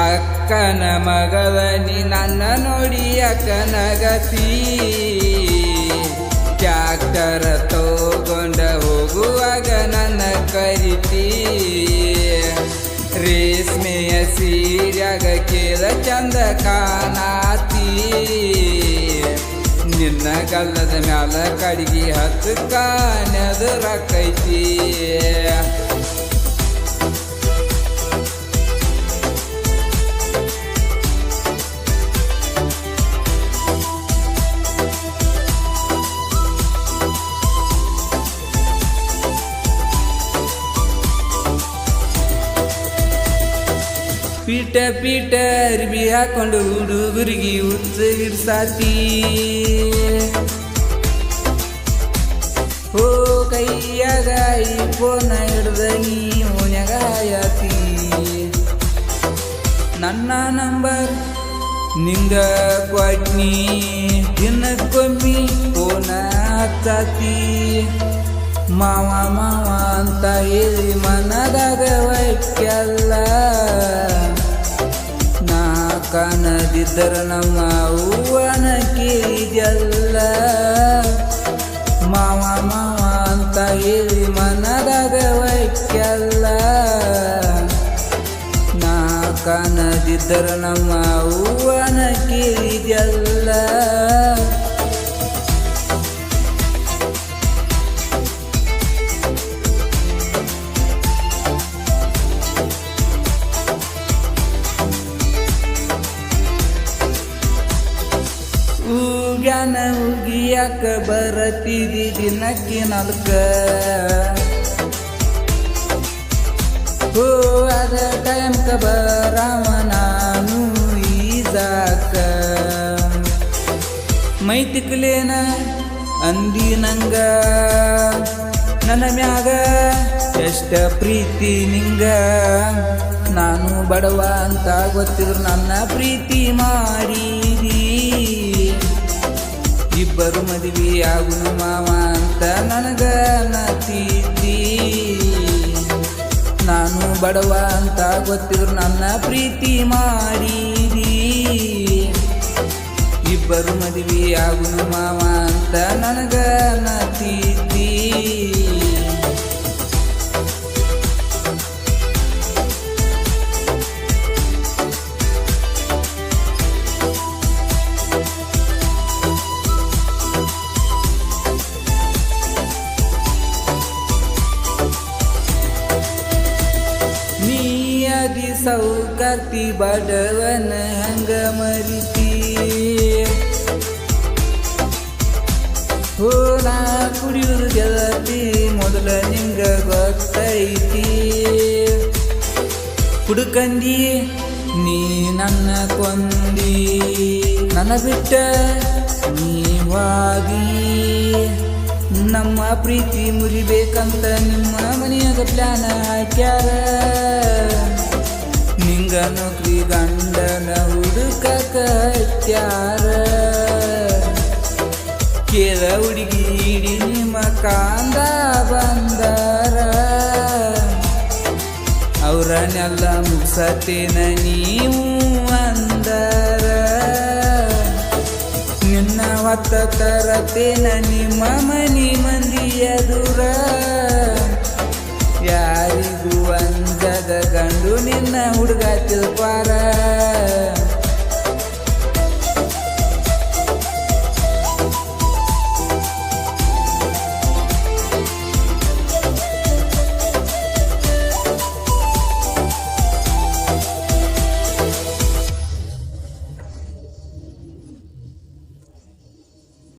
ಅಕ್ಕನ ಮಗಳ ನೀ ನನ್ನ ನೋಡಿ ಅಕ್ಕನಗತಿ ಟ್ಯಾಕ್ಟರ ತಗೊಂಡ ಹೋಗುವಾಗ ನನ್ನ ಕರಿತಿ ರೇಷ್ಮೆಯ ಸೀರ್ಯಾಗ ಕೇಳ ಚಂದ ಕಾಣಾತಿ ನಿನ್ನ ಗಲ್ಲದ ಮ್ಯಾಲ ಕಡಿಗೆ ಹತ್ತಕ್ಕ ನೆದರಕೈತಿ ಪೀಟ ಪೀಟ ಅರ್ಬಿ ಹಾಕೊಂಡು ಹುಡುಗರಿಗೆ ಉತ್ಸಗಿಡ್ಸಾತಿ ಹೋ ಕೈಯಾಗ ಫೋನ ಹಿಡ್ದ ನೀ ಓನ್ಯಾಗ ಹಾಯತಿ ನನ್ನ ನಂಬರ್ ನಿಂಗ ಕೊಟ್ನಿ ದಿನಕ್ಕೊಮ್ಮಿ ಫೋನ ಹಚ್ಚಾತಿ ಮಾವ ಮಾವ ಅಂತ ಹೇಳಿ ಮನದಾಗ ವೈಕ್ಯಲ್ಲ ನಾ ಕಾಣದಿದ್ದರ ನಮ್ಮ ಹೂವನ ಕೇಳಿದಲ್ಲ ಮಾವ ಮಾವ ಅಂತ ಹೇಳಿ ಮನದಾಗ ವೈಕ್ಯಲ್ಲ ನಾ ಕಾಣದಿದ್ದರ ನಮ್ಮ ಹೂವನ ಕೇಳಿದಲ್ಲ ಉಗ್ಯಾನ ಉಗಿಯಾಕ ಬರತಿದಿ ದಿನಕ್ಕೆ ನಾಲ್ಕ ಹೋ ಅದ ಟೈಮ್ಕ ಬರಾಮ ನಾನು ಈಜಾಕ ಮೈ ತಿಕ್ಲೇನ ಅಂದಿ ನಂಗ ನನ್ನ ಮ್ಯಾಗ ಎಷ್ಟ ಪ್ರೀತಿ ನಿಂಗ ನಾನು ಬಡವ ಅಂತ ಗೊತ್ತಿದ್ರು ನನ್ನ ಪ್ರೀತಿ ಮಾಡಿದಿ ಇಬ್ಬರು ಮದುವೆ ಆಗುನು ಮಾವ ಅಂತ ನನಗ ನತಿದ್ದಿ ನಾನು ಬಡವ ಅಂತ ಗೊತ್ತಿದ್ರು ನನ್ನ ಪ್ರೀತಿ ಮಾಡಿದಿ ಇಬ್ಬರು ಮದುವೆ ಆಗುನು ಮಾವ ಅಂತ ನನಗ ನತಿದ್ದಿ ನೀಯದಿ ಸೌಕರ್ತಿ ಬಡವನ ಹಂಗ ಮರಿತಿ ಹೋ ನಾ ಕುಡಿಯುವುದು ಗೆಳತಿ ಮೊದಲ ನಿಂಗ ಗೊತ್ತೈತಿ ಹುಡುಕಂದಿ ನೀ ನನ್ನ ಕೊಂದಿ ನನ್ನ ಬಿಟ್ಟ ನೀವಾಗಿ ನಮ್ಮ ಪ್ರೀತಿ ಮುರಿಬೇಕಂತ ನಿಮ್ಮ ಮನೆಯಾಗ ಪ್ಲಾನ ಹಾಕ್ಯಾರ ನಿಂಗ ನೌಕರಿ ಗಂಡನ ಹುಡುಕಕ ಹತ್ಯಾರ ಕೇಳ ಹುಡುಗಿ ಇಡಿ ನಿಮ್ಮ ಕಾಂದ ಬಂದಾರ ಅವರನ್ನೆಲ್ಲ ಮುಗ್ಸತೇನ ನೀವು ಅಂದರ ನಿನ್ನ ಹೊತ್ತ ತರತೇನ ನಿಮ್ಮ ಮನಿ ಮಂದಿ ಎದುರ ಯಾರಿಗೂ ಅಂಜದ ಗಂಡು ನಿನ್ನ ಹುಡುಗ ತಿಳ್ಪಾರ